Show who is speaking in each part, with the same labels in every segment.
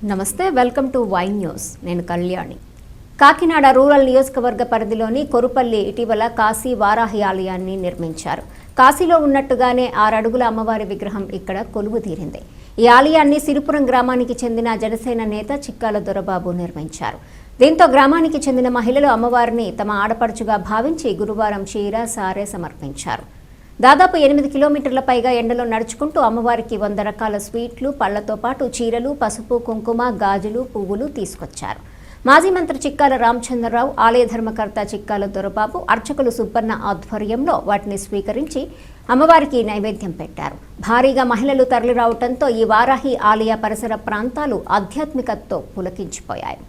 Speaker 1: నమస్తే, welcome to Y news. నేను Kalyani. Kakinada rural నియోజకవర్గ పరిధిలోని కొరుపల్లి ఇటీవల కాశీ వారాహి ఆలయాన్ని నిర్మించారు. కాశీలో ఉన్నట్టుగానే 6 అడుగుల అమ్మవారి విగ్రహం ఇక్కడ కొలువు తీరింది. ఈ ఆలయాన్ని సిరిపురం గ్రామానికి చెందిన జనసేన నేత చిక్కాల దొరబాబు నిర్మించారు. దీంతో గ్రామానికి చెందిన మహిళలు అమ్మవారిని తమ ఆడపడుచుగా భావించి గురువారం చీర సారె సమర్పించారు. దాదాపు 8 కిలోమీటర్ల పైగా ఎండలో నడుచుకుంటూ అమ్మవారికి 100 రకాల స్వీట్లు, పళ్లతో పాటు చీరలు, పసుపు, కుంకుమ, గాజులు, పువ్వులు తీసుకొచ్చారు. మాజీ మంత్రి చిక్కాల రామచంద్రరావు, ఆలయ ధర్మకర్త చిక్కాల దొరబాబు, అర్చకులు సుబ్బన్న ఆధ్వర్యంలో వాటిని స్వీకరించి అమ్మవారికి నైవేద్యం పెట్టారు. భారీగా మహిళలు తరలిరావడంతో ఈ వారాహి ఆలయ పరిసర ప్రాంతాలు ఆధ్యాత్మికతతో పులకించిపోయాయి.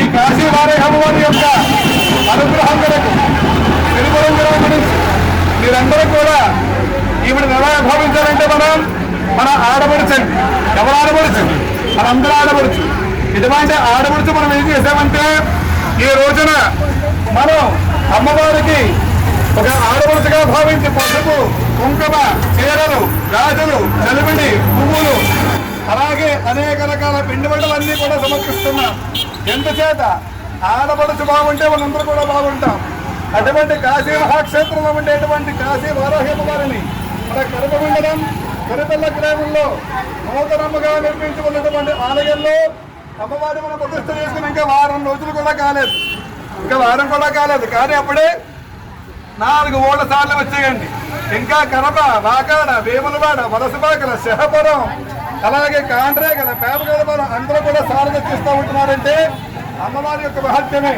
Speaker 1: ఈ కాశీ వారాహి అమ్మవారి యొక్క అనుగ్రహం కొరకు సిరిపురం గ్రామం నుంచి మీరందరూ కూడా ఈవిడని ఎలా భావించాలంటే మన ఆడపడుచండి. ఎవరు ఆడపడుచు? మనందరూ ఆడపడుచు. ఇటువంటి ఆడపడుచు మనం ఏం చేసామంటే ఈ రోజున మనం అమ్మవారికి ఒక ఆడపడుచుగా భావించి పసుపు, కుంకుమ, చీరలు, గాజులు, చలిమిడి, పువ్వులు, అలాగే అనేక రకాల పిండి వంటలన్నీ కూడా సమర్పిస్తున్నాం. ఎందుచేత ఆడపడుచు బాగుంటే మనందరూ కూడా బాగుంటాం. అటువంటి కాశీ మహాక్షేత్రంలో ఉండేటువంటి కాశీ వారాహి అమ్మవారిని మన కడప మండలం కొరుపల్ల గ్రామంలో నూతనమ్మగా నిర్మించుకున్నటువంటి ఆలయంలో అమ్మవారి మనం ప్రతిష్ఠ చేసుకుని ఇంకా వారం రోజులు కూడా కాలేదు. కానీ అప్పుడే 4 ఓళ్ళ సార్లు వచ్చేయండి. ఇంకా కడప, వాకాడ, వేములవాడ, వలసబాకల, శహపురం, అలాగే కాండ్రేగల, పేపగల అందరూ కూడా సార్లు తెచ్చిస్తూ ఉంటున్నారంటే అమ్మవారి యొక్క మహత్యమే.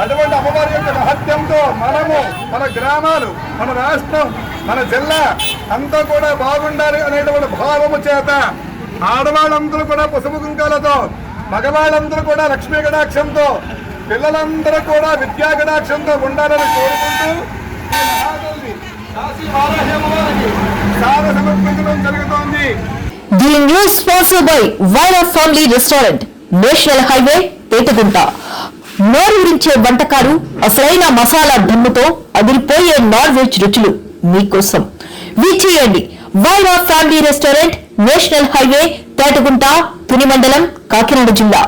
Speaker 1: అటువంటి అమ్మవారి యొక్క మహత్యంతో మనము, మన గ్రామాలు, మన రాష్ట్రం, మన జిల్లా అంతా కూడా బాగుండాలి అనేటువంటి భావము చేత ఆడవాళ్ళందరూ కూడా పసుపు కుంకాలతో, మగవాళ్ళందరూ కూడా లక్ష్మీ కటాక్షంతో, పిల్లలందరూ కూడా విద్యా కటాక్షంతో ఉండాలని కోరుకుంటూ జరుగుతోంది.
Speaker 2: The news sponsored by Vaira Family Restaurant, national highway, Petagunta. నోరూరించే వంటకాలు, అసలైన మసాలా దమ్ముతో అదిరిపోయే నాన్ వెజ్ రుచులు మీకోసం. విచ్చేయండి Vaira family restaurant, national highway, Petagunta, Tuni మండలం, కాకినాడ జిల్లా.